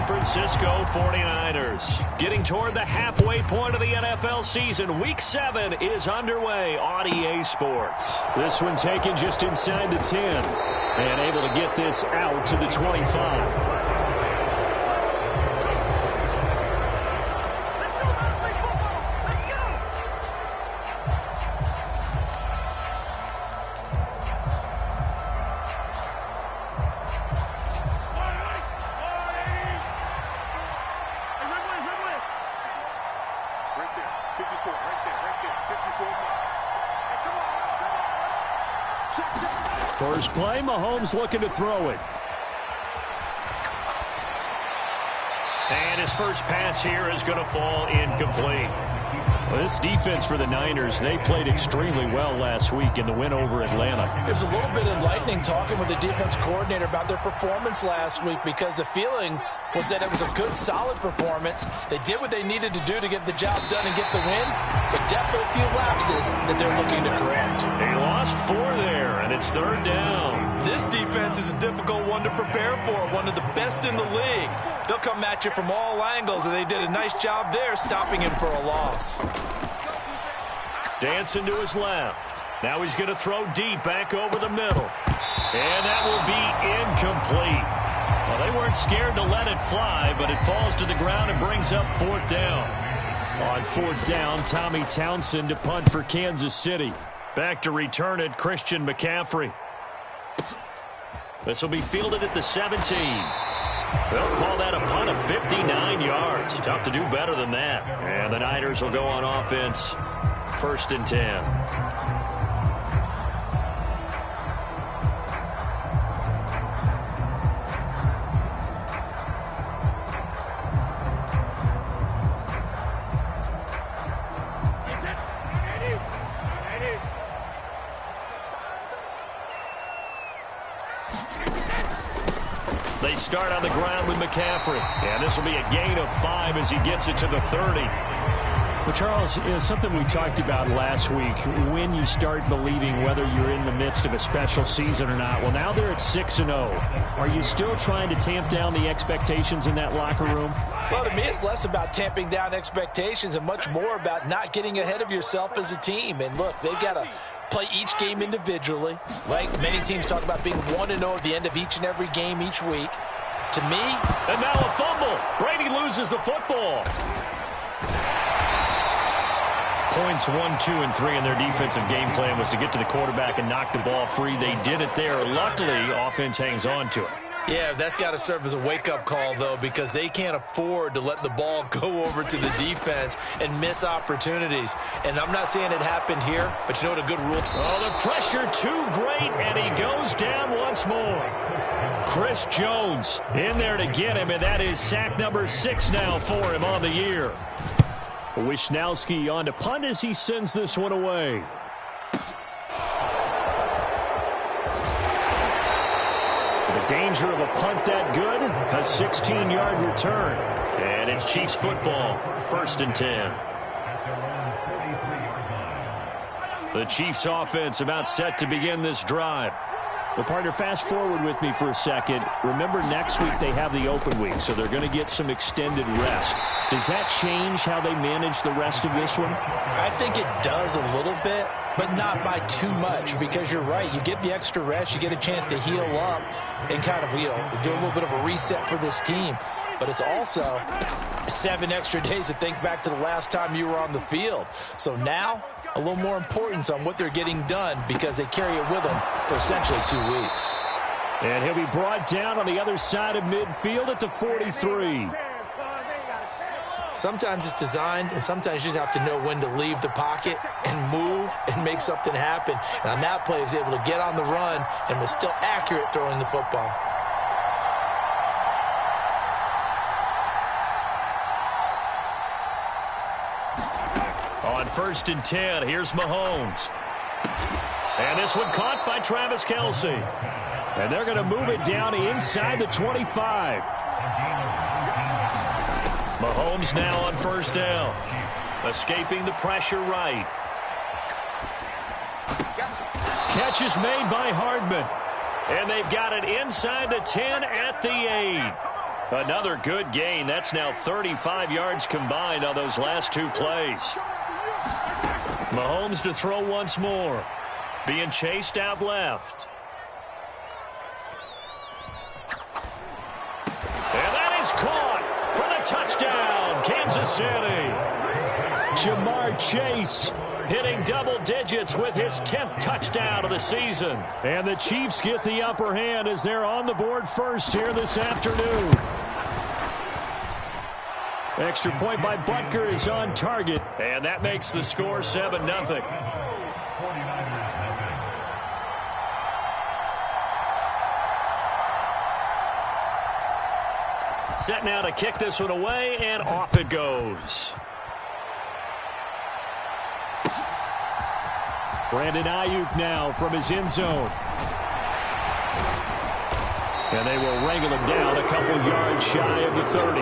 Francisco 49ers. Getting toward the halfway point of the NFL season. Week 7 is underway on EA Sports. This one taken just inside the 10. And able to get this out to the 25. First play, Mahomes looking to throw it. And his first pass here is going to fall incomplete. Well, this defense for the Niners, they played extremely well last week in the win over Atlanta. It was a little bit enlightening talking with the defense coordinator about their performance last week because the feeling was that it was a good, solid performance. They did what they needed to do to get the job done and get the win, but definitely a few lapses that they're looking to correct. They lost 4 there, and it's 3rd down. This defense is a difficult one to prepare for, one of the best in the league. They'll come at you from all angles, and they did a nice job there stopping him for a loss. Dancing to his left. Now he's going to throw deep back over the middle. And that will be incomplete. Well, they weren't scared to let it fly, but it falls to the ground and brings up 4th down. On 4th down, Tommy Townsend to punt for Kansas City. Back to return it, Christian McCaffrey. This will be fielded at the 17. They'll call that a punt of 59 yards. Tough to do better than that. And the Niners will go on offense. 1st and 10. They start on the ground with McCaffrey. And this will be a gain of 5 as he gets it to the 30. Well, Charles, something we talked about last week, when you start believing whether you're in the midst of a special season or not. Well, now they're at 6-0. Are you still trying to tamp down the expectations in that locker room? Well, to me, it's less about tamping down expectations and much more about not getting ahead of yourself as a team. And look, they've got to play each game individually. Like many teams talk about being 1-0 at the end of each and every game each week. To me... And now a fumble. Brady loses the football. Points 1, 2, and 3 in their defensive game plan was to get to the quarterback and knock the ball free. They did it there. Luckily, offense hangs on to it. Yeah, that's got to serve as a wake-up call, though, because they can't afford to let the ball go over to the defense and miss opportunities. And I'm not saying it happened here, but you know what a good rule. Oh, the pressure too great, and he goes down once more. Chris Jones in there to get him, and that is sack number 6 now for him on the year. Wishnowski on to punt as he sends this one away. The danger of a punt that good, a 16-yard return. And it's Chiefs football, 1st and 10. The Chiefs offense about set to begin this drive. Well, partner, fast forward with me for a second. Remember, next week they have the open week, so they're going to get some extended rest. Does that change how they manage the rest of this one? I think it does a little bit, but not by too much, because you're right. You get the extra rest, you get a chance to heal up and kind of, do a little bit of a reset for this team. But it's also 7 extra days to think back to the last time you were on the field. So now, a little more importance on what they're getting done because they carry it with them for essentially 2 weeks. And he'll be brought down on the other side of midfield at the 43. Sometimes it's designed, and sometimes you just have to know when to leave the pocket and move and make something happen. And on that play, he was able to get on the run and was still accurate throwing the football. On 1st and 10, here's Mahomes. And this one caught by Travis Kelce. And they're going to move it down inside the 25. Mahomes now on 1st down. Escaping the pressure right. Catch is made by Hardman. And they've got it inside the 10 at the 8. Another good gain. That's now 35 yards combined on those last two plays. Mahomes to throw once more. Being chased out left. And that is caught for the touchdown, Kansas City. Jamar Chase hitting double digits with his 10th touchdown of the season. And the Chiefs get the upper hand as they're on the board first here this afternoon. Extra point by Butker is on target. And that makes the score 7-0. Set now to kick this one away, and off it goes. Brandon Ayuk now from his end zone. And they will wrangle him down a couple yards shy of the 30.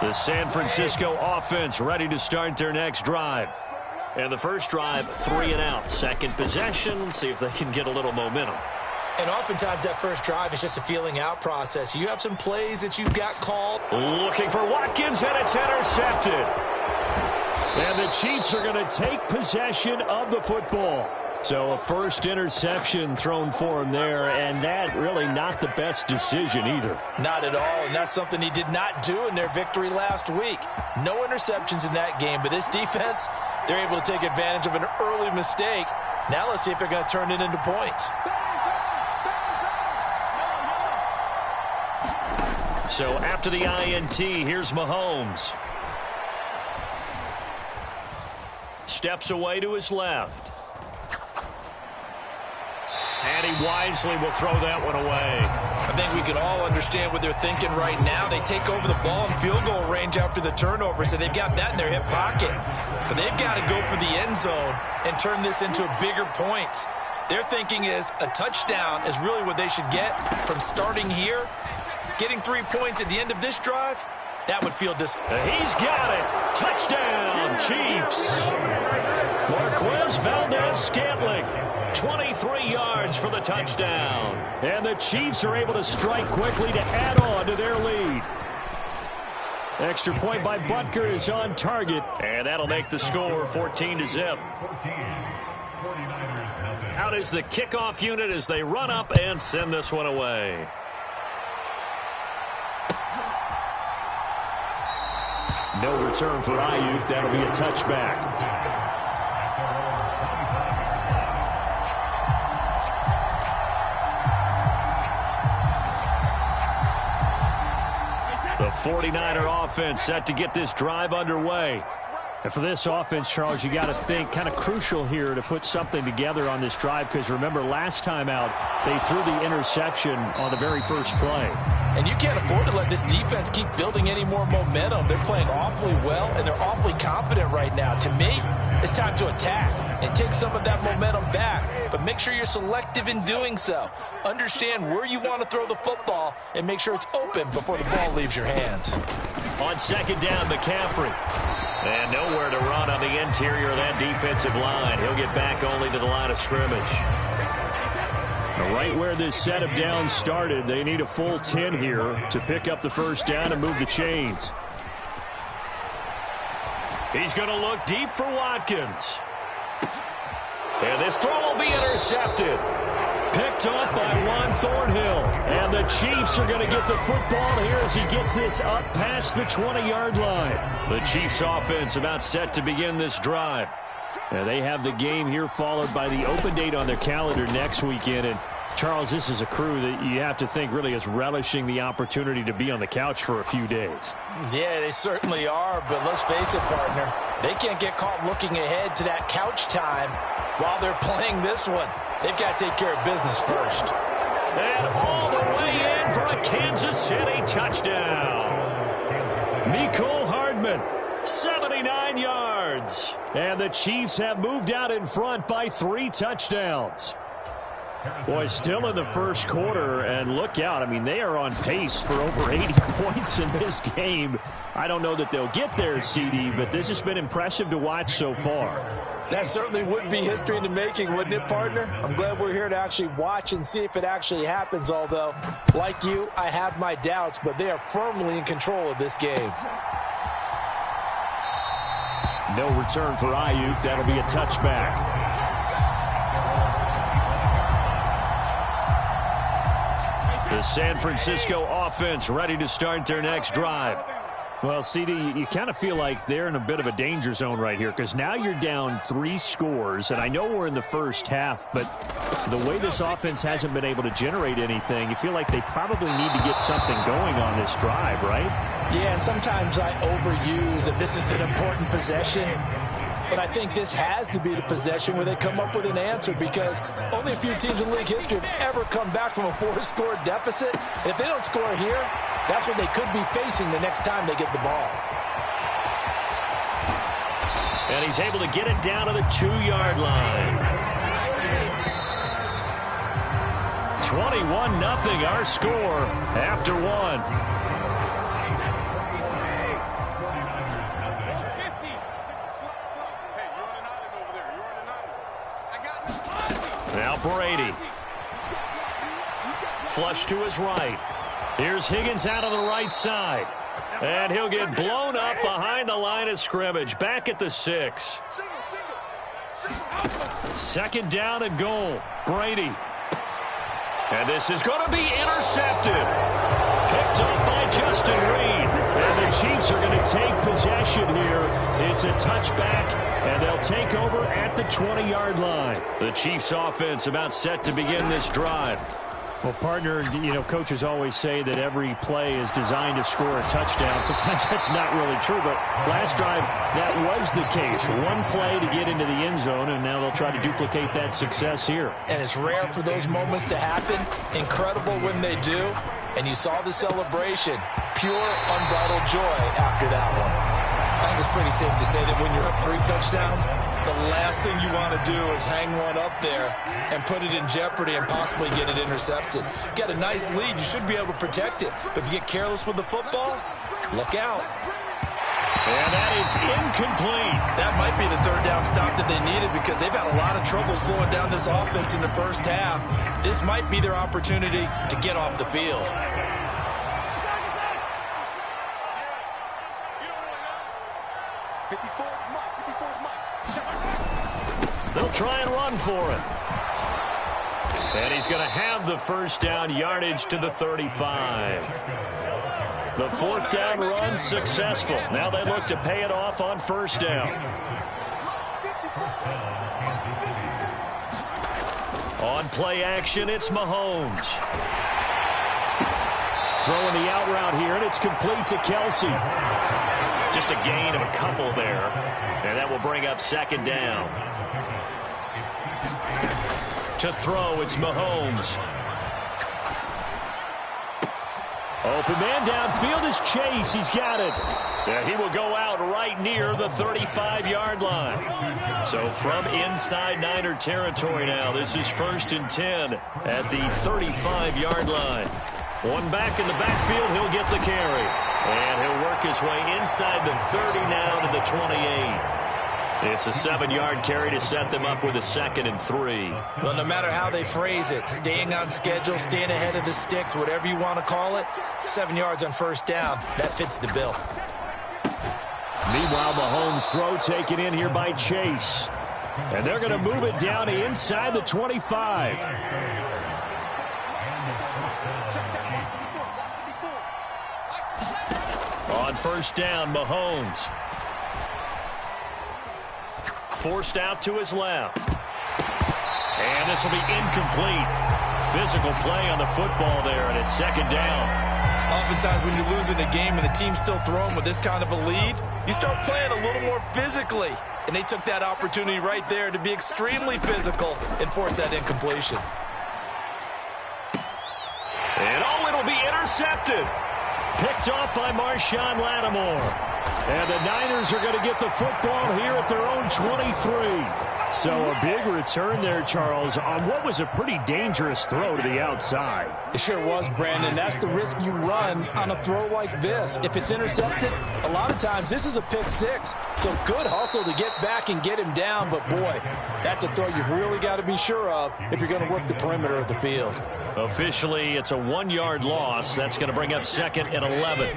The San Francisco offense ready to start their next drive. And the first drive, 3 and out. Second possession, see if they can get a little momentum. And oftentimes that first drive is just a feeling out process. You have some plays that you've got called. Looking for Watkins, and it's intercepted. And the Chiefs are going to take possession of the football. So a first interception thrown for him there, and that really not the best decision either. Not at all, and that's something he did not do in their victory last week. No interceptions in that game, but this defense, they're able to take advantage of an early mistake. Now let's see if they're going to turn it into points. So after the INT, here's Mahomes. Steps away to his left. And he wisely will throw that one away. I think we can all understand what they're thinking right now. They take over the ball in field goal range after the turnover, so they've got that in their hip pocket. But they've got to go for the end zone and turn this into bigger points. Their thinking is a touchdown is really what they should get from starting here. Getting 3 points at the end of this drive, that would feel He's got it. Touchdown, Chiefs. Marquez Valdez-Scantling, 23 yards for the touchdown. And the Chiefs are able to strike quickly to add on to their lead. Extra point by Butker is on target. And that'll make the score 14-0. Out is the kickoff unit as they run up and send this one away. No return for Ayuk. That'll be a touchback. The 49er offense set to get this drive underway. And for this offense, Charles, you got to think kind of crucial here to put something together on this drive, because remember last time out they threw the interception on the very first play. And you can't afford to let this defense keep building any more momentum. They're playing awfully well, and they're awfully confident right now. To me, it's time to attack and take some of that momentum back. But make sure you're selective in doing so. Understand where you want to throw the football and make sure it's open before the ball leaves your hands. On second down, McCaffrey. And nowhere to run on the interior of that defensive line. He'll get back only to the line of scrimmage. Right where this set of downs started, they need a full 10 here to pick up the first down and move the chains. He's going to look deep for Watkins. And this throw will be intercepted. Picked up by Juan Thornhill. And the Chiefs are going to get the football here as he gets this up past the 20-yard line. The Chiefs offense about set to begin this drive. Now they have the game here followed by the open date on their calendar next weekend. And Charles, this is a crew that you have to think really is relishing the opportunity to be on the couch for a few days. Yeah, they certainly are. But let's face it, partner, they can't get caught looking ahead to that couch time while they're playing this one. They've got to take care of business first. And all the way in for a Kansas City touchdown. Mecole Hardman, 79 yards. And the Chiefs have moved out in front by 3 touchdowns. Boy, still in the first quarter, and look out. I mean, they are on pace for over 80 points in this game. I don't know that they'll get there, CD, but this has been impressive to watch so far. That certainly would be history in the making, wouldn't it, partner? I'm glad we're here to actually watch and see if it actually happens, although, like you, I have my doubts, but they are firmly in control of this game. No return for Ayuk. That'll be a touchback. The San Francisco offense ready to start their next drive. Well, CD, you kind of feel like they're in a bit of a danger zone right here because now you're down 3 scores, and I know we're in the first half, but the way this offense hasn't been able to generate anything, you feel like they probably need to get something going on this drive, right? Yeah, and sometimes I overuse that this is an important possession, but I think this has to be the possession where they come up with an answer because only a few teams in league history have ever come back from a 4-score deficit. And if they don't score here, that's what they could be facing the next time they get the ball. And he's able to get it down to the 2-yard line. 21-0 our score after 1. Now Brady. Flush to his right. Here's Higgins out of the right side. And he'll get blown up behind the line of scrimmage. Back at the 6. Second down and goal. Brady. And this is going to be intercepted. Picked up by Justin Reed. And the Chiefs are going to take possession here. It's a touchback, and they'll take over at the 20-yard line. The Chiefs offense about set to begin this drive. Well, partner, you know, coaches always say that every play is designed to score a touchdown. Sometimes that's not really true, but last drive, that was the case. One play to get into the end zone, and now they'll try to duplicate that success here. And it's rare for those moments to happen. Incredible when they do. And you saw the celebration. Pure, unbridled joy after that one. I think it's pretty safe to say that when you're up 3 touchdowns, the last thing you want to do is hang one up there and put it in jeopardy and possibly get it intercepted. Get a nice lead, you should be able to protect it. But if you get careless with the football, look out. And that is incomplete. That might be the 3rd down stop that they needed because they've had a lot of trouble slowing down this offense in the first half. This might be their opportunity to get off the field. They'll try and run for it. And he's going to have the first down yardage to the 35. The 4th down run successful. Now they look to pay it off on 1st down. On play action, it's Mahomes. Throwing the out route here, and it's complete to Kelsey. Just a gain of a couple there. And that will bring up 2nd down. To throw, it's Mahomes. Open man downfield is Chase. He's got it. And he will go out right near the 35-yard line. So from inside Niner territory now, this is 1st and 10 at the 35-yard line. One back in the backfield, he'll get the carry. And he'll work his way inside the 30 now to the 28. It's a 7-yard carry to set them up with a 2nd and 3. Well, no matter how they phrase it, staying on schedule, staying ahead of the sticks, whatever you want to call it, 7 yards on 1st down, that fits the bill. Meanwhile, Mahomes' throw taken in here by Chase. And they're going to move it down to inside the 25. On 1st down, Mahomes. Forced out to his left. And this will be incomplete. Physical play on the football there, and it's 2nd down. Oftentimes when you're losing a game and the team's still throwing with this kind of a lead, you start playing a little more physically. And they took that opportunity right there to be extremely physical and force that incompletion. And it'll be intercepted. Picked off by Marshawn Lattimore. And the Niners are going to get the football here at their own 23. So a big return there, Charles, on what was a pretty dangerous throw to the outside. It sure was, Brandon. That's the risk you run on a throw like this. If it's intercepted, a lot of times this is a pick six. So good hustle to get back and get him down. But, boy, that's a throw you've really got to be sure of if you're going to work the perimeter of the field. Officially, it's a 1-yard loss. That's going to bring up 2nd and 11.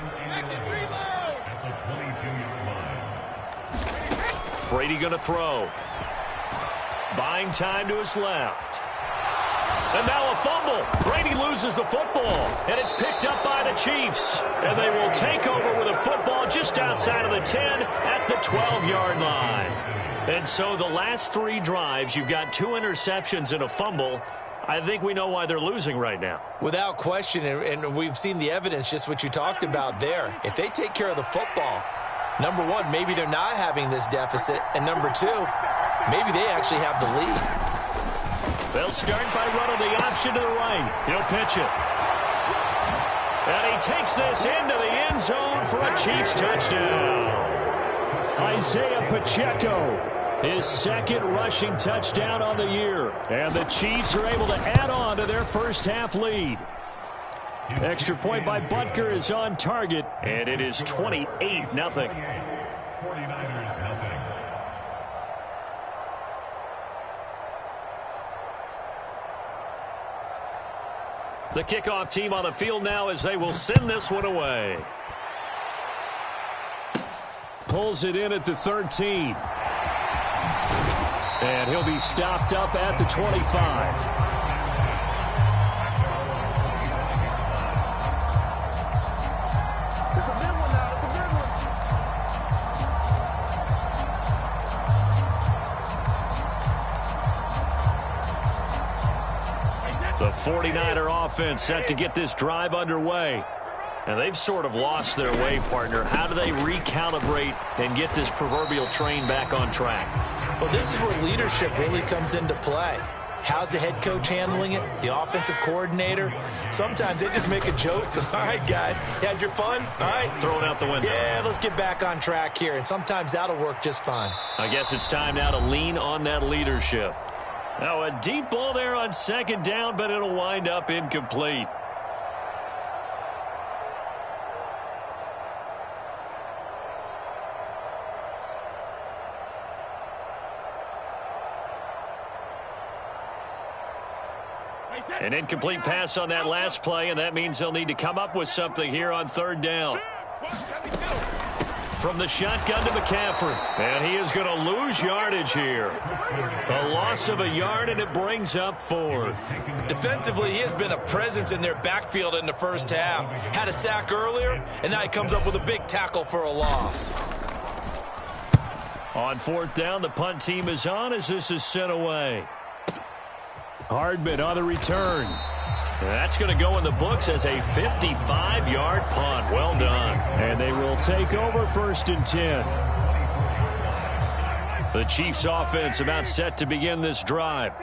Brady going to throw. Buying time to his left. And now a fumble. Brady loses the football. And it's picked up by the Chiefs. And they will take over with a football just outside of the 10 at the 12-yard line. And so the last 3 drives, you've got 2 interceptions and a fumble. I think we know why they're losing right now. Without question, and we've seen the evidence, just what you talked about there. If they take care of the football, number one, maybe they're not having this deficit. And number 2, maybe they actually have the lead. They'll start by running the option to the right. He'll pitch it. And he takes this into the end zone for a Chiefs touchdown. Isaiah Pacheco, his 2nd rushing touchdown on the year. And the Chiefs are able to add on to their first half lead. Extra point by Butker is on target. And it is 28-0. The kickoff team on the field now as they will send this one away. Pulls it in at the 13. And he'll be stopped up at the 25. The 49er offense set to get this drive underway. And they've sort of lost their way, partner. How do they recalibrate and get this proverbial train back on track? Well, this is where leadership really comes into play. How's the head coach handling it? The offensive coordinator? Sometimes they just make a joke. All right, guys, you had your fun? All right. Throw it out the window. Yeah, let's get back on track here. And sometimes that'll work just fine. I guess it's time now to lean on that leadership. Now a deep ball there on 2nd down, but it'll wind up incomplete. An incomplete pass on that last play, and that means they'll need to come up with something here on 3rd down. From the shotgun to McCaffrey. And he is going to lose yardage here. A loss of a yard, and it brings up 4th. Defensively, he has been a presence in their backfield in the first half. Had a sack earlier, and now he comes up with a big tackle for a loss. On 4th down, the punt team is on as this is sent away. Hardman on the return. That's going to go in the books as a 55-yard punt. Well done. And they will take over 1st and 10. The Chiefs offense about set to begin this drive.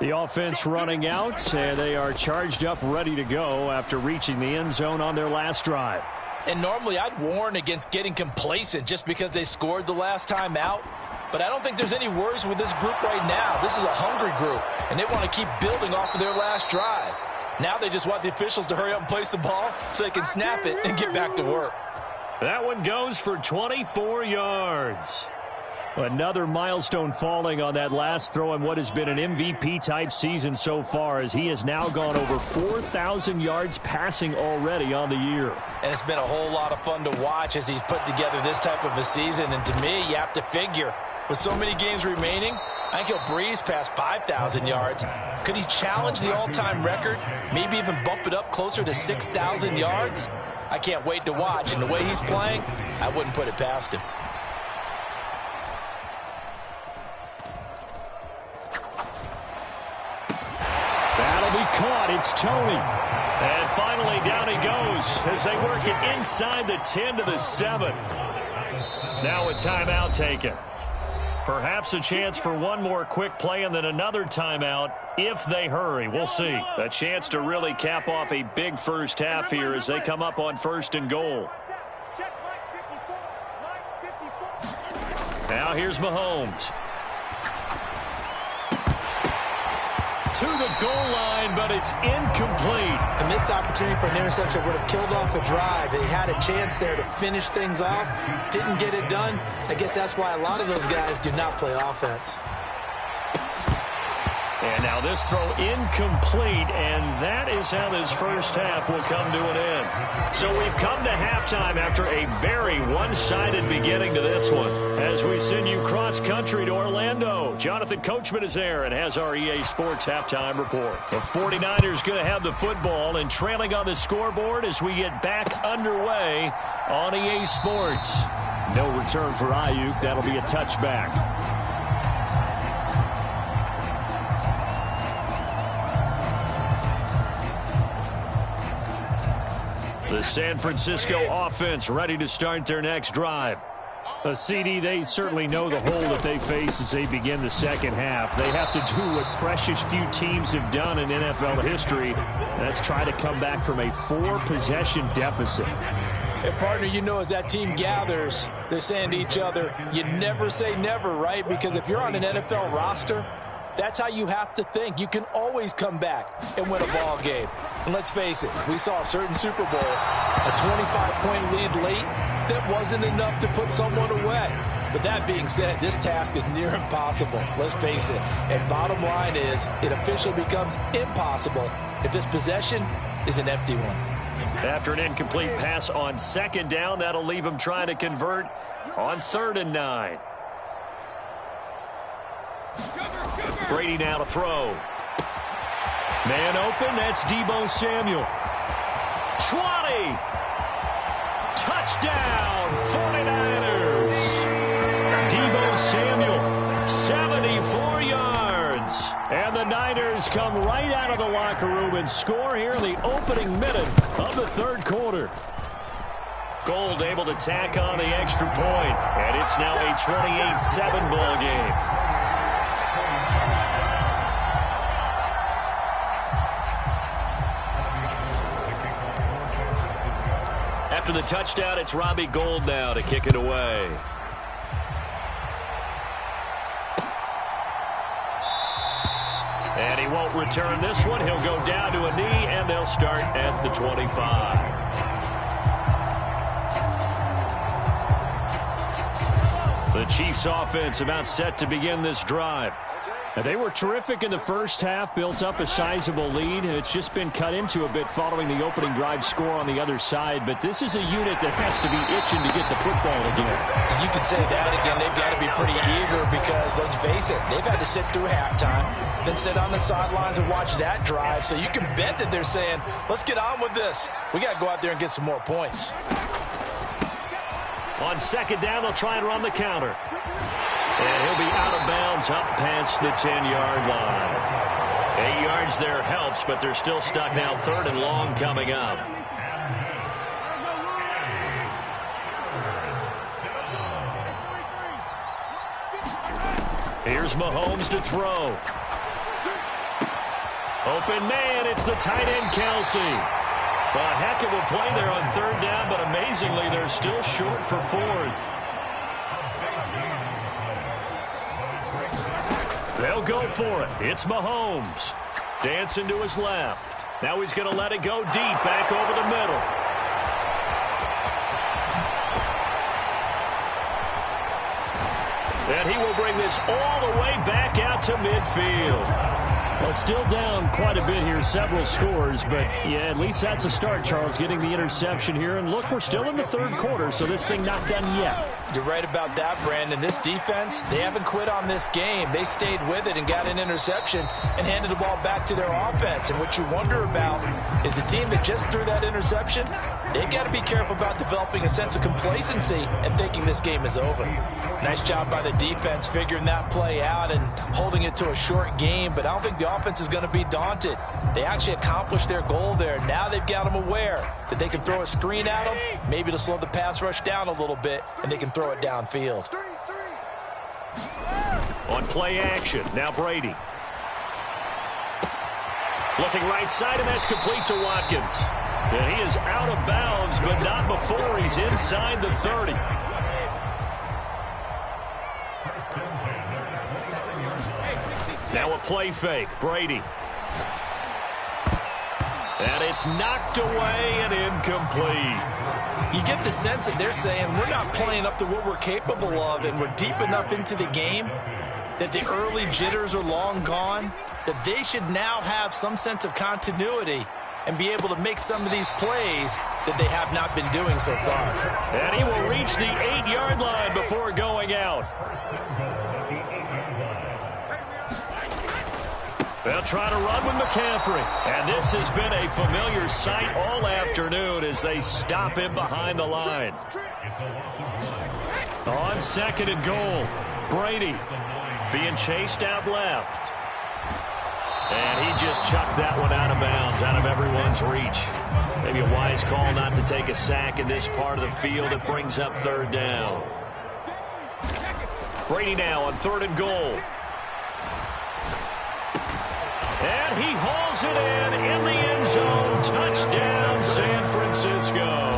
The offense running out, and they are charged up, ready to go after reaching the end zone on their last drive. And normally I'd warn against getting complacent just because they scored the last time out. But I don't think there's any worries with this group right now. This is a hungry group, and they want to keep building off of their last drive. Now they just want the officials to hurry up and place the ball so they can snap it and get back to work. That one goes for 24 yards. Another milestone falling on that last throw in what has been an MVP-type season so far, as he has now gone over 4,000 yards passing already on the year. And it's been a whole lot of fun to watch as he's put together this type of a season. And to me, you have to figure, with so many games remaining, I think he'll breeze past 5,000 yards. Could he challenge the all-time record? Maybe even bump it up closer to 6,000 yards? I can't wait to watch. And the way he's playing, I wouldn't put it past him. Caught. It's Tony. And finally down he goes as they work it inside the 10 to the 7. Now a timeout taken. Perhaps a chance for one more quick play and then another timeout if they hurry. We'll see. A chance to really cap off a big first half here as they come up on 1st and goal. Now here's Mahomes. To the goal line, but it's incomplete. A missed opportunity for an interception would have killed off a drive. They had a chance there to finish things off. Didn't get it done. I guess that's why a lot of those guys do not play offense. And now this throw incomplete, and that is how this first half will come to an end. So we've come to halftime after a very one-sided beginning to this one. As we send you cross-country to Orlando, Jonathan Coachman is there and has our EA Sports halftime report. The 49ers going to have the football and trailing on the scoreboard as we get back underway on EA Sports. No return for Ayuk. That'll be a touchback. The San Francisco offense ready to start their next drive. CD, they certainly know the hole that they face as they begin the second half. They have to do what precious few teams have done in NFL history. That's try to come back from a 4-possession deficit. And, partner, you know, as that team gathers, they're saying to each other, you never say never, right? Because if you're on an NFL roster, that's how you have to think. You can always come back and win a ball game. And let's face it, we saw a certain Super Bowl, a 25-point lead late that wasn't enough to put someone away. But that being said, this task is near impossible. Let's face it. And bottom line is, it officially becomes impossible if this possession is an empty one. After an incomplete pass on second down, that'll leave him trying to convert on 3rd and 9. Brady now to throw. Man open, that's Deebo Samuel. 20. Touchdown, 49ers. Deebo Samuel, 74 yards. And the Niners come right out of the locker room and score here in the opening minute of the third quarter. Gold able to tack on the extra point, and it's now a 28-7 ball game. After the touchdown, it's Robbie Gould now to kick it away. And he won't return this one. He'll go down to a knee, and they'll start at the 25. The Chiefs offense about set to begin this drive. They were terrific in the first half, built up a sizable lead. It's just been cut into a bit following the opening drive score on the other side. But this is a unit that has to be itching to get the football again. You could say that again. They've got to be pretty eager because, let's face it, they've had to sit through halftime, then sit on the sidelines and watch that drive. So you can bet that they're saying, let's get on with this. We got to go out there and get some more points. On second down, they'll try and run the counter. And he'll be out of bounds up past the 10-yard line. 8 yards there helps, but they're still stuck now 3rd and long coming up. Here's Mahomes to throw. Open man, it's the tight end Kelsey. A heck of a play there on 3rd down, but amazingly, they're still short for 4th. They'll go for it. It's Mahomes. Dancing to his left. Now he's going to let it go deep back over the middle. And he will bring this all the way back out to midfield. Well, still down quite a bit here, several scores, but yeah, at least that's a start, Charles, getting the interception here. And look, we're still in the third quarter, so this thing not done yet. You're right about that, Brandon. This defense, they haven't quit on this game. They stayed with it and got an interception and handed the ball back to their offense. And what you wonder about is the team that just threw that interception, they've got to be careful about developing a sense of complacency and thinking this game is over. Nice job by the defense figuring that play out and holding it to a short game, but I don't think the offense is going to be daunted. They actually accomplished their goal there. Now they've got them aware that they can throw a screen at them, maybe to slow the pass rush down a little bit, and they can throw it downfield. On play action, now Brady. Looking right side, and that's complete to Watkins. And he is out of bounds, but not before he's inside the 30. Now a play fake. Brady. And it's knocked away and incomplete. You get the sense that they're saying we're not playing up to what we're capable of, and we're deep enough into the game that the early jitters are long gone, that they should now have some sense of continuity and be able to make some of these plays that they have not been doing so far. And he will reach the 8-yard line before going out. They'll try to run with McCaffrey. And this has been a familiar sight all afternoon as they stop him behind the line. On 2nd and goal, Brady being chased out left. And he just chucked that one out of bounds, out of everyone's reach. Maybe a wise call not to take a sack in this part of the field. It brings up 3rd down. Brady now on 3rd and goal. And he hauls it in the end zone. Touchdown, San Francisco.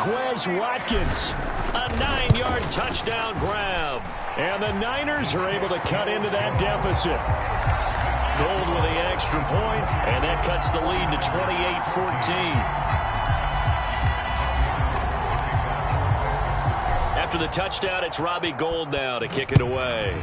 Quez Watkins, a 9-yard touchdown grab. And the Niners are able to cut into that deficit. Gold with the extra point, and that cuts the lead to 28-14. After the touchdown, it's Robbie Gould now to kick it away.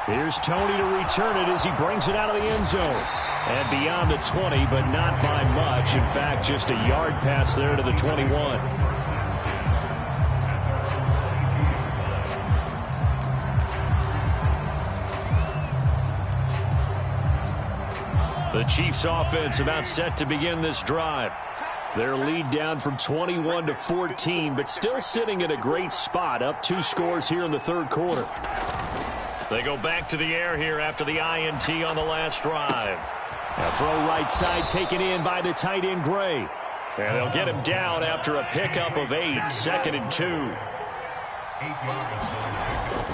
Here's Tony to return it as he brings it out of the end zone. And beyond the 20, but not by much. In fact, just a yard pass there to the 21. The Chiefs offense about set to begin this drive. Their lead down from 21 to 14, but still sitting in a great spot, up 2 scores here in the 3rd quarter. They go back to the air here after the INT on the last drive. A throw right side taken in by the tight end Gray. And they'll get him down after a pickup of 8, 2nd and 2.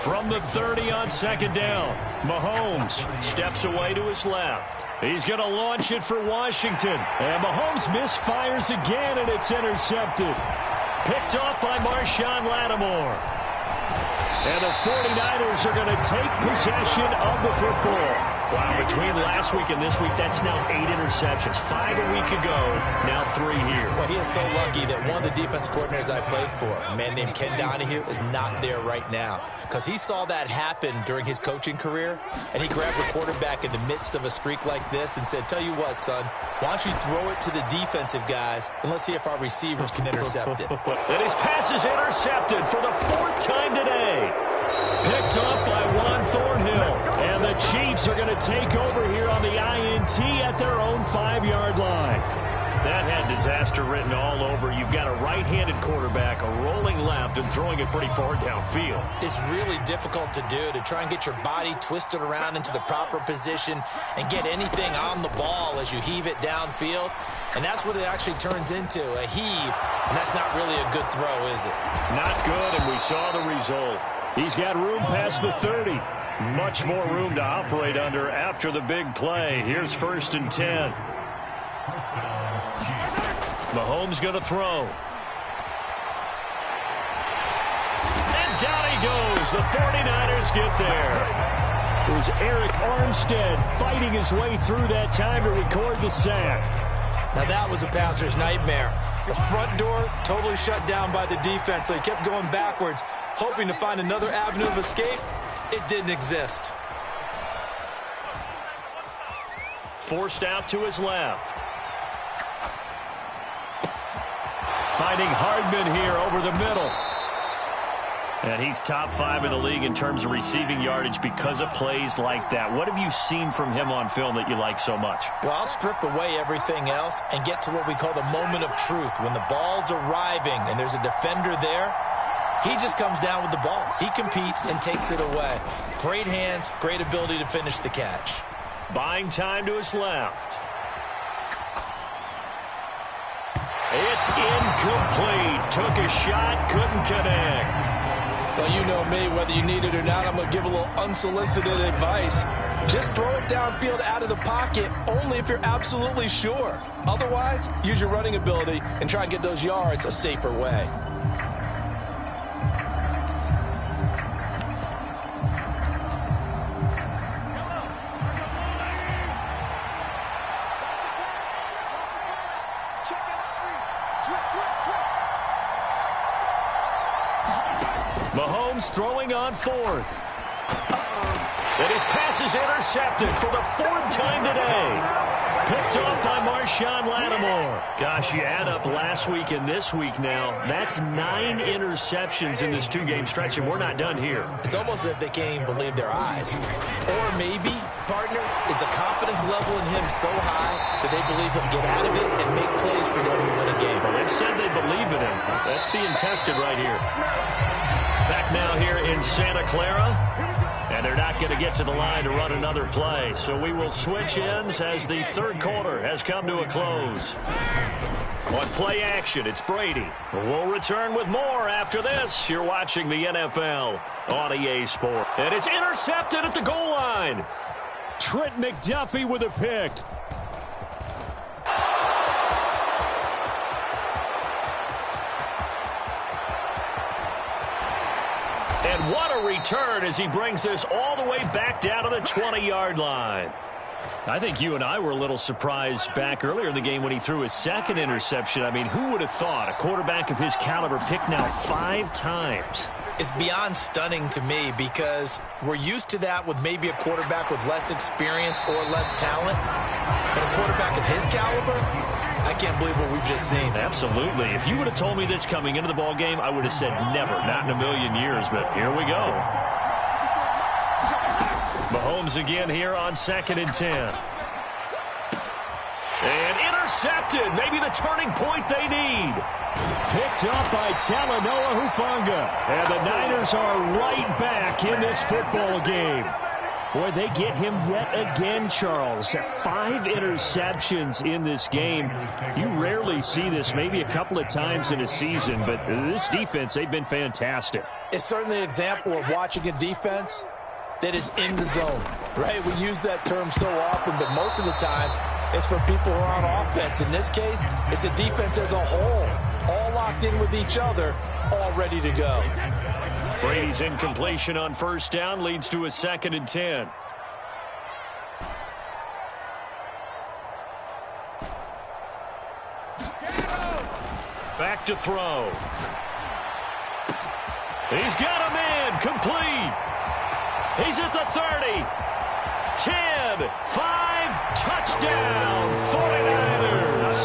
From the 30 on 2nd down, Mahomes steps away to his left. He's going to launch it for Washington. And Mahomes misfires again, and it's intercepted. Picked off by Marshawn Lattimore. And the 49ers are going to take possession of the football. Wow, between last week and this week, that's now 8 interceptions. 5 a week ago, now 3 here. Well, he is so lucky that one of the defense coordinators I played for, a man named Ken Donahue, is not there right now. Because he saw that happen during his coaching career, and he grabbed a quarterback in the midst of a streak like this and said, tell you what, son, why don't you throw it to the defensive guys, and let's see if our receivers can intercept it. And his pass is intercepted for the 4th time today. Picked up by Juan Thornhill. And the Chiefs are going to take over here on the INT at their own 5-yard line. That had disaster written all over. You've got a right-handed quarterback, a rolling left, and throwing it pretty far downfield. It's really difficult to do, to try and get your body twisted around into the proper position and get anything on the ball as you heave it downfield. And that's what it actually turns into, a heave. And that's not really a good throw, is it? Not good, and we saw the result. He's got room past the 30. Much more room to operate under after the big play. Here's 1st and 10. Mahomes going to throw. And down he goes. The 49ers get there. It was Eric Armstead fighting his way through that time to record the sack. Now that was a passer's nightmare. The front door totally shut down by the defense, so he kept going backwards, hoping to find another avenue of escape. It didn't exist. Forced out to his left. Finding Hardman here over the middle. And he's top 5 in the league in terms of receiving yardage because of plays like that. What have you seen from him on film that you like so much? Well, I'll strip away everything else and get to what we call the moment of truth. When the ball's arriving and there's a defender there, he just comes down with the ball. He competes and takes it away. Great hands, great ability to finish the catch. Buying time to his left. It's incomplete. Took a shot, couldn't connect. Well, you know me, whether you need it or not, I'm going to give a little unsolicited advice. Just throw it downfield out of the pocket, only if you're absolutely sure. Otherwise, use your running ability and try and get those yards a safer way. Mahomes throwing on fourth. And his pass is intercepted for the fourth time today. Picked off by Marshawn Lattimore. Gosh, you add up last week and this week now. That's 9 interceptions in this 2-game stretch, and we're not done here. It's almost as if they can't even believe their eyes. Or maybe, partner, is the confidence level in him so high that they believe he'll get out of it and make plays for them to win a game. Well, they've said they believe in him. That's being tested right here. Back now here in Santa Clara. And they're not going to get to the line to run another play. So we will switch ends as the third quarter has come to a close. On play action, it's Brady. We'll return with more after this. You're watching the NFL on EA Sport. And it's intercepted at the goal line. Trent McDuffie with a pick. And what a return as he brings this all the way back down to the 20-yard line. I think you and I were a little surprised back earlier in the game when he threw his second interception. I mean, who would have thought a quarterback of his caliber picked now 5 times? It's beyond stunning to me because we're used to that with maybe a quarterback with less experience or less talent. But a quarterback of his caliber, I can't believe what we've just seen. Absolutely. If you would have told me this coming into the ball game, I would have said never, not in a million years. But here we go. Mahomes again here on 2nd and 10. And intercepted. Maybe the turning point they need. Picked up by Talanoa Hufanga. And the Niners are right back in this football game. Boy, they get him yet again, Charles. 5 interceptions in this game. You rarely see this, maybe a couple of times in a season, but this defense, they've been fantastic. It's certainly an example of watching a defense that is in the zone, right? We use that term so often, but most of the time, it's for people who are on offense. In this case, it's a defense as a whole, all locked in with each other, all ready to go. Brady's incompletion on first down leads to a 2nd and 10. Back to throw. He's got him in. Complete. He's at the 30. 10. 5. Touchdown. 49ers.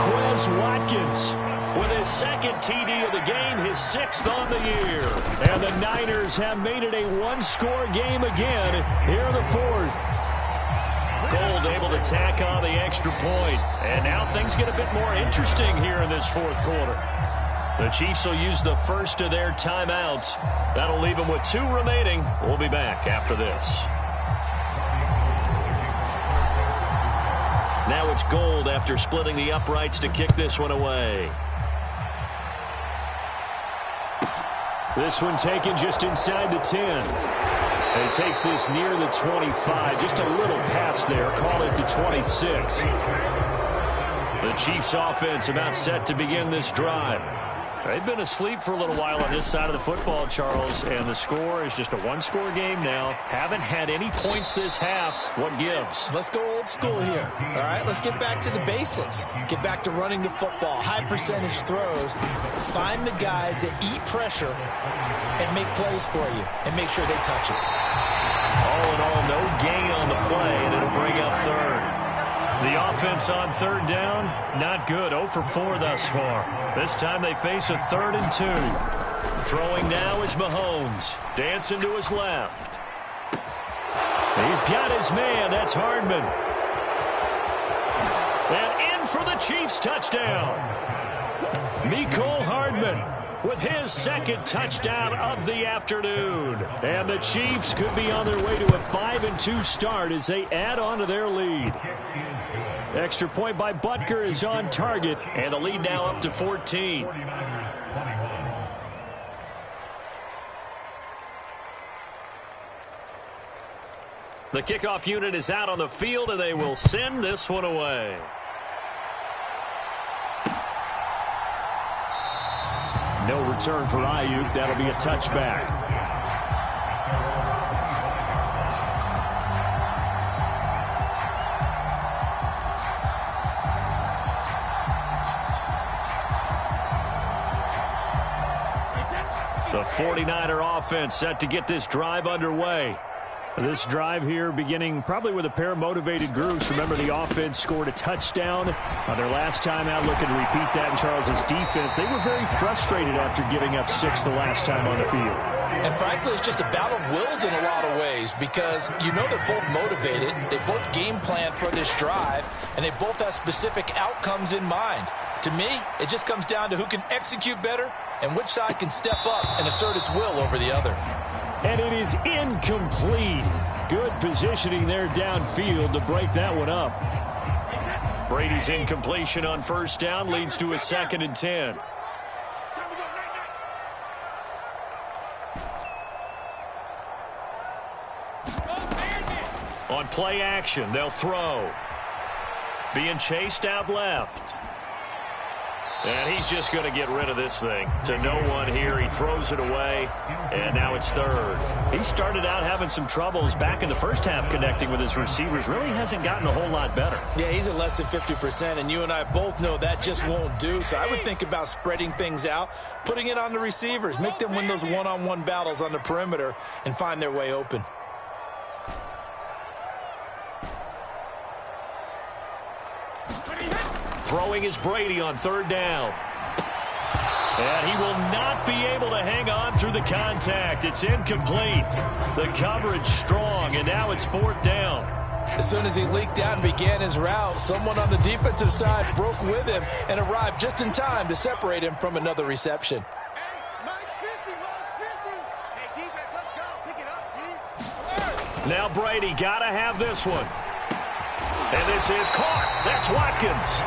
Quez Watkins with his 2nd TD of the game, his 6th on the year. And the Niners have made it a 1-score game again here in the 4th. Gold able to tack on the extra point. And now things get a bit more interesting here in this 4th quarter. The Chiefs will use the first of their timeouts. That'll leave them with 2 remaining. We'll be back after this. Now it's Gold after splitting the uprights to kick this one away. This one taken just inside the 10. And he takes this near the 25. Just a little pass there. Call it the 26. The Chiefs offense about set to begin this drive. They've been asleep for a little while on this side of the football, Charles, and the score is just a 1-score game now. Haven't had any points this half. What gives? Let's go old school here. All right, let's get back to the basics. Get back to running the football, high percentage throws. Find the guys that eat pressure and make plays for you and make sure they touch it. All in all, no gain on the play, and it'll bring up 3rd. The offense on 3rd down, not good. 0 for 4 thus far. This time they face a 3rd and 2. Throwing now is Mahomes. Dancing to his left. He's got his man. That's Hardman. And in for the Chiefs touchdown. Mecole Hardman with his 2nd touchdown of the afternoon. And the Chiefs could be on their way to a 5-2 start as they add on to their lead. Extra point by Butker is on target, and the lead now up to 14. The kickoff unit is out on the field, and they will send this one away. No return for Ayuk. That'll be a touchback. The 49er offense set to get this drive underway. This drive here beginning probably with a pair of motivated groups. Remember, the offense scored a touchdown on their last time out, looking to repeat that in Charles's defense. They were very frustrated after giving up 6 the last time on the field. And frankly, it's just a battle of wills in a lot of ways because you know they're both motivated. They both game plan for this drive, and they both have specific outcomes in mind. To me, it just comes down to who can execute better and which side can step up and assert its will over the other. And it is incomplete. Good positioning there downfield to break that one up. Brady's incompletion on first down leads to a 2nd and 10. On play action, they'll throw. Being chased out left. And he's just going to get rid of this thing. To no one here. He throws it away. And now it's 3rd. He started out having some troubles back in the first half connecting with his receivers. Really hasn't gotten a whole lot better. Yeah, he's at less than 50%, and you and I both know that just won't do. So I would think about spreading things out, putting it on the receivers, make them win those one-on-one battles on the perimeter and find their way open. Throwing is Brady on 3rd down. And he will not be able to hang on through the contact. It's incomplete. The coverage strong, and now it's 4th down. As soon as he leaked out and began his route, someone on the defensive side broke with him and arrived just in time to separate him from another reception. Now Brady got to have this one. And this is caught. That's Watkins.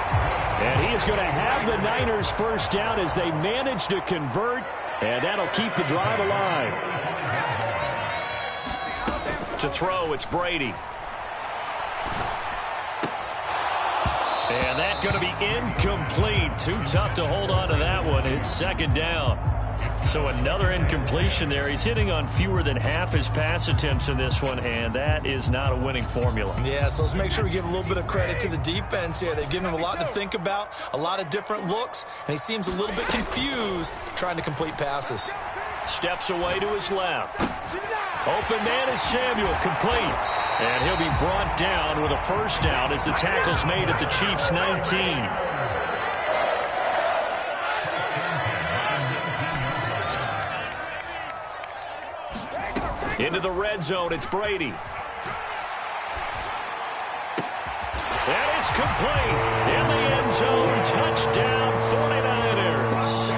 And he is going to have the Niners first down as they manage to convert. And that'll keep the drive alive. To throw, it's Brady. And that's going to be incomplete. Too tough to hold on to that one. It's 2nd down. So another incompletion there. He's hitting on fewer than half his pass attempts in this one, and that is not a winning formula. Yeah, so let's make sure we give a little bit of credit to the defense here. They've given him a lot to think about, a lot of different looks, and he seems a little bit confused trying to complete passes. Steps away to his left. Open man is Samuel, complete. And he'll be brought down with a first down as the tackle's made at the Chiefs' 19. Into the red zone, it's Brady. And it's complete. In the end zone, touchdown 49ers.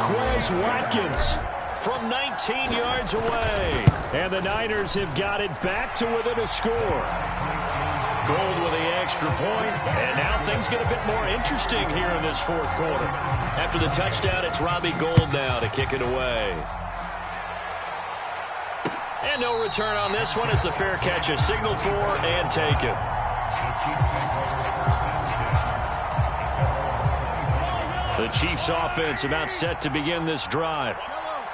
Quez Watkins from 19 yards away. And the Niners have got it back to within a score. Gold with the extra point. And now things get a bit more interesting here in this 4th quarter. After the touchdown, it's Robbie Gould now to kick it away. And no return on this one as the fair catch is signaled for and taken. The Chiefs offense about set to begin this drive.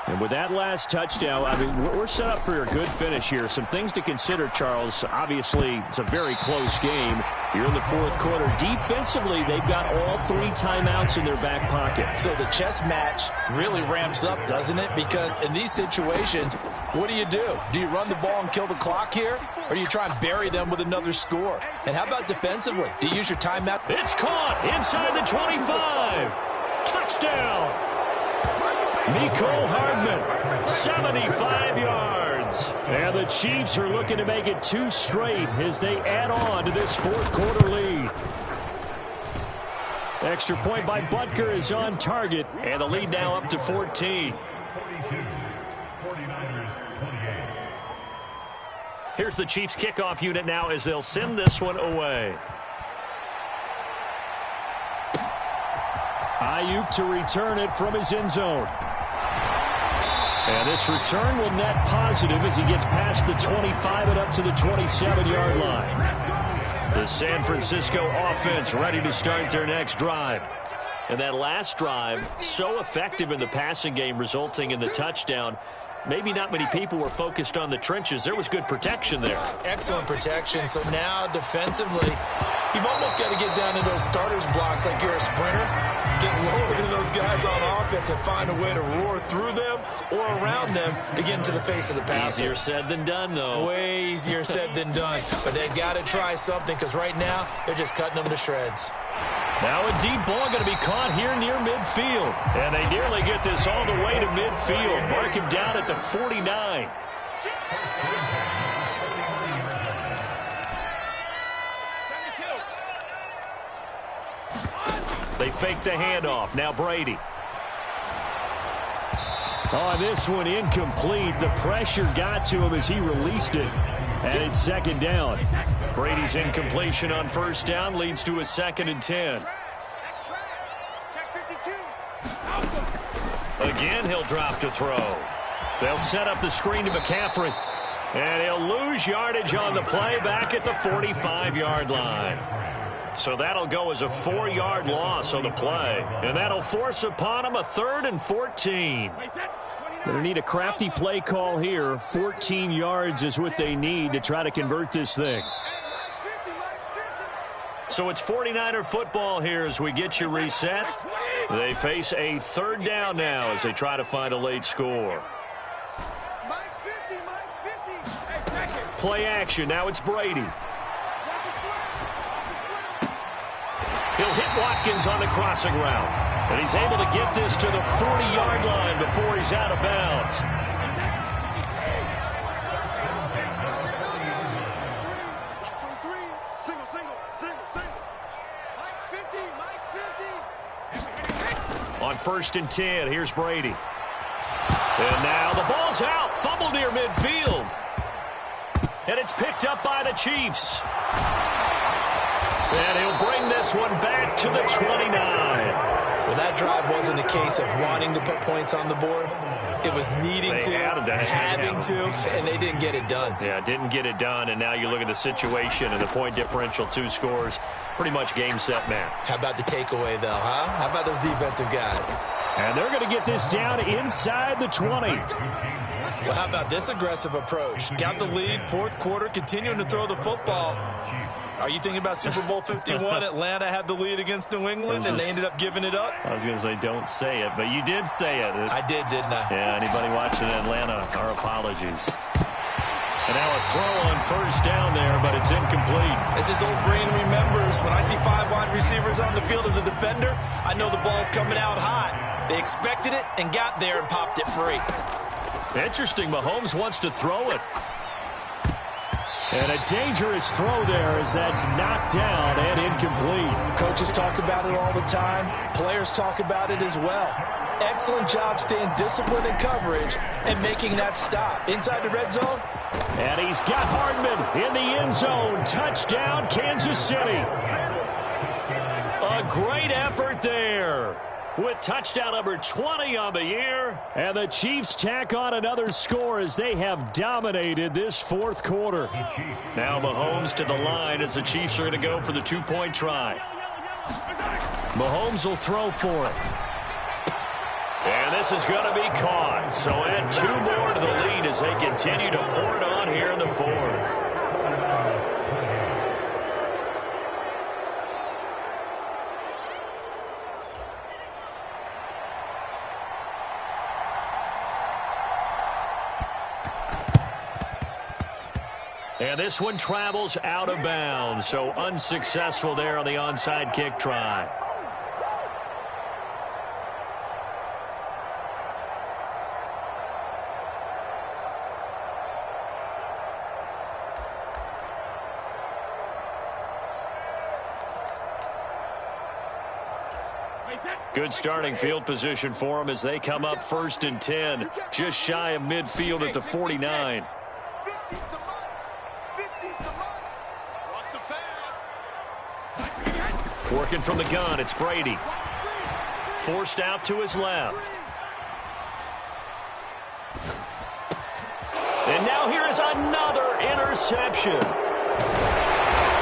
And with that last touchdown, I mean, we're set up for a good finish here. Some things to consider, Charles. Obviously, it's a very close game. You're in the 4th quarter. Defensively, they've got all 3 timeouts in their back pocket. So the chess match really ramps up, doesn't it? Because in these situations, what do? Do you run the ball and kill the clock here? Or do you try and bury them with another score? And how about defensively? Do you use your timeout? It's caught inside the 25. Touchdown. Mecole Hardman, 75 yards. And the Chiefs are looking to make it 2 straight as they add on to this 4th quarter lead. Extra point by Butker is on target, and the lead now up to 14. Here's the Chiefs kickoff unit now as they'll send this one away. Ayuk to return it from his end zone. And this return will net positive as he gets past the 25 and up to the 27-yard line. The San Francisco offense ready to start their next drive. And that last drive, so effective in the passing game, resulting in the touchdown. maybe not many people were focused on the trenches. There was good protection there. Excellent protection. So now defensively, you've almost got to get down to those starters blocks like you're a sprinter. Get lower than those guys on offense and find a way to roar through them or around them to get into the face of the passer. Easier said than done, though. Way easier said than done. But they've got to try something because right now they're just cutting them to shreds. Now a deep ball going to be caught here near midfield. And they nearly get this all the way to midfield. Mark him down at the 49. They fake the handoff. Now Brady. Oh, this one incomplete. The pressure got to him as he released it. And it's second down. Brady's incompletion on first down leads to a 2nd and 10. Again, he'll drop to throw. They'll set up the screen to McCaffrey. And he'll lose yardage on the play back at the 45-yard line. So that'll go as a 4-yard loss on the play. And that'll force upon him a 3rd and 14. Going to need a crafty play call here. 14 yards is what they need to try to convert this thing. So it's 49er football here as we get you reset. They face a 3rd down now as they try to find a late score. Play action. Now it's Brady. He'll hit Watkins on the crossing route. And he's able to get this to the 40-yard line before he's out of bounds. On 1st and 10, here's Brady. And now the ball's out. Fumble near midfield. And it's picked up by the Chiefs. And he'll bring this one back to the 29. Well, that drive wasn't a case of wanting to put points on the board. It was needing to, having to, and they didn't get it done. Yeah, didn't get it done, and now you look at the situation and the point differential, 2 scores, pretty much game, set, match. How about the takeaway, though, huh? How about those defensive guys? And they're going to get this down inside the 20. Well, how about this aggressive approach? Got the lead, 4th quarter, continuing to throw the football. Are you thinking about Super Bowl 51? Atlanta had the lead against New England, and they ended up giving it up? I was going to say, don't say it, but you did say it. I did, didn't I? Yeah, anybody watching Atlanta, our apologies. And now a throw on 1st down there, but it's incomplete. As his old brain remembers, when I see 5 wide receivers on the field as a defender, I know the ball's coming out high. They expected it and got there and popped it free. Interesting, Mahomes wants to throw it. And a dangerous throw there as that's knocked down and incomplete. Coaches talk about it all the time. Players talk about it as well. Excellent job staying disciplined in coverage and making that stop. Inside the red zone. And he's got Hardman in the end zone. Touchdown, Kansas City. A great effort there. With touchdown number 20 on the year. And the Chiefs tack on another score as they have dominated this 4th quarter. Now Mahomes to the line as the Chiefs are going to go for the 2-point try. Mahomes will throw for it. And this is going to be caught. So add 2 more to the lead as they continue to pour it on here in the 4th. And this one travels out of bounds, so unsuccessful there on the onside kick try. Good starting field position for them as they come up 1st and 10, just shy of midfield at the 49. Working from the gun, it's Brady. Forced out to his left. And now here is another interception.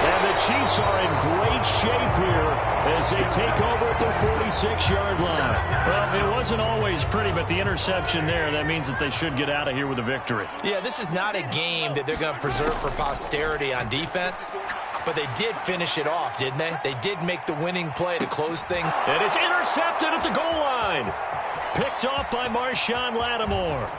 And And the Chiefs are in great shape here as they take over at their 46-yard line. Well, it wasn't always pretty, but the interception there, that means that they should get out of here with a victory. Yeah, this is not a game that they're going to preserve for posterity on defense, but they did finish it off, didn't they? They did make the winning play to close things. And it's intercepted at the goal line. Picked off by Marshawn Lattimore.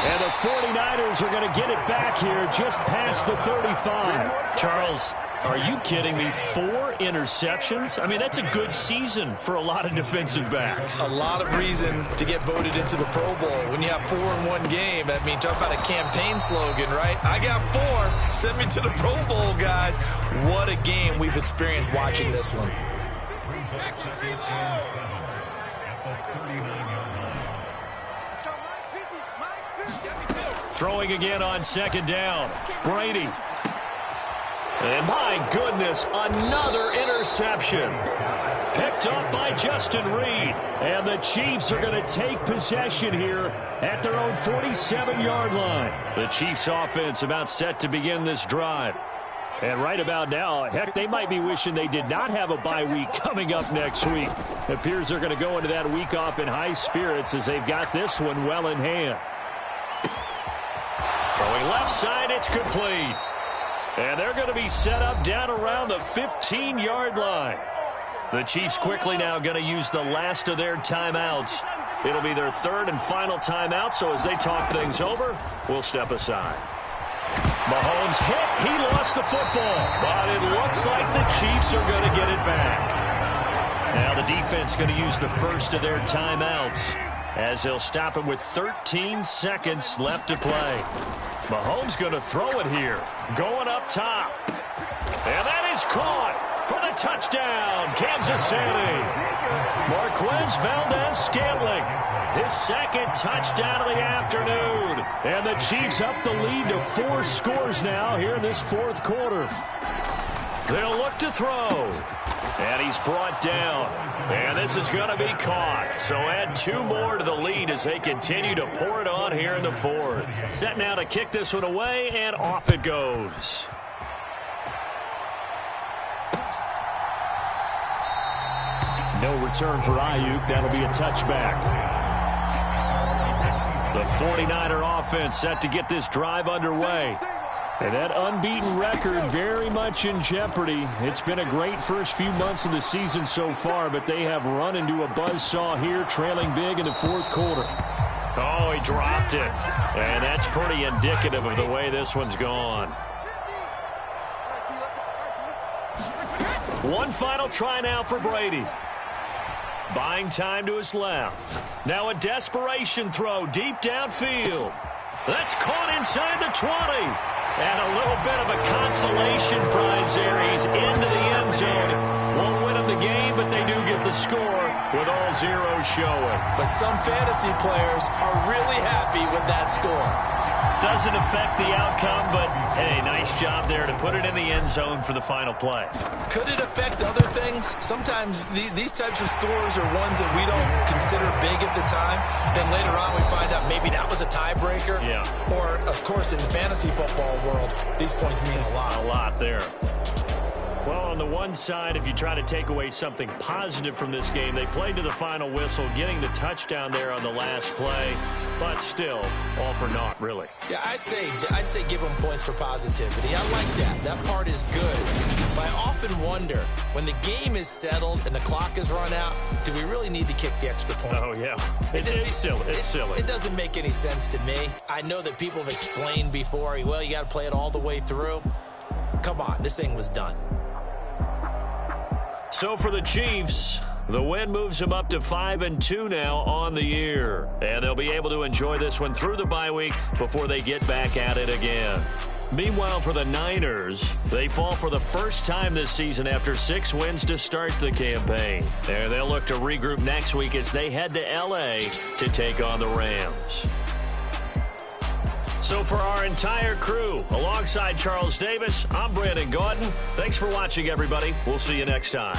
And the 49ers are going to get it back here just past the 35. Charles, are you kidding me? 4 interceptions? I mean, that's a good season for a lot of defensive backs. A lot of reason to get voted into the Pro Bowl. When you have 4 in one game, I mean, talk about a campaign slogan, right? I got 4. Send me to the Pro Bowl, guys. What a game we've experienced watching this one. Throwing again on second down. Brady. And my goodness, another interception. Picked up by Justin Reed. And the Chiefs are going to take possession here at their own 47-yard line. The Chiefs offense about set to begin this drive. And right about now, heck, they might be wishing they did not have a bye week coming up next week. It appears they're going to go into that week off in high spirits as they've got this one well in hand. Throwing left side, it's complete. And they're going to be set up down around the 15-yard line. The Chiefs quickly now going to use the last of their timeouts. It'll be their 3rd and final timeout, so as they talk things over, we'll step aside. Mahomes hit. He lost the football, but it looks like the Chiefs are going to get it back. Now the defense going to use the first of their timeouts as they'll stop him with 13 seconds left to play. Mahomes going to throw it here, going up top. And that is caught for the touchdown, Kansas City. Marquez Valdez-Scantling, his 2nd touchdown of the afternoon. And the Chiefs up the lead to 4 scores now here in this 4th quarter. They'll look to throw. And he's brought down. And this is going to be caught. So add 2 more to the lead as they continue to pour it on here in the 4th. Set now to kick this one away, and off it goes. No return for Ayuk. That'll be a touchback. The 49er offense set to get this drive underway. And that unbeaten record very much in jeopardy. It's been a great first few months of the season so far, but they have run into a buzzsaw here, trailing big in the 4th quarter. Oh, he dropped it. And that's pretty indicative of the way this one's gone. One final try now for Brady. Buying time to his left. Now a desperation throw deep downfield. That's caught inside the 20. And a little bit of a consolation prize there. He's into the end zone. Won't win him the game, but they do get the score with all zeros showing. But some fantasy players are really happy with that score. Doesn't affect the outcome, but, hey, nice job there to put it in the end zone for the final play. Could it affect other things? Sometimes these types of scores are ones that we don't consider big at the time. Then later on we find out maybe that was a tiebreaker. Yeah. Or, of course, in the fantasy football world, these points mean a lot. A lot there. Well, on the one side, if you try to take away something positive from this game, they played to the final whistle, getting the touchdown there on the last play, but still, all for naught, really. Yeah, I'd say give them points for positivity. I like that. That part is good. But I often wonder, when the game is settled and the clock is run out, do we really need to kick the extra point? Oh, yeah. It's silly. It's silly. It doesn't make any sense to me. I know that people have explained before, well, you got to play it all the way through. Come on, this thing was done. So for the Chiefs, the win moves them up to 5-2 now on the year. And they'll be able to enjoy this one through the bye week before they get back at it again. Meanwhile, for the Niners, they fall for the first time this season after 6 wins to start the campaign. And they'll look to regroup next week as they head to L.A. to take on the Rams. So for our entire crew, alongside Charles Davis, I'm Brandon Gaudin. Thanks for watching, everybody. We'll see you next time.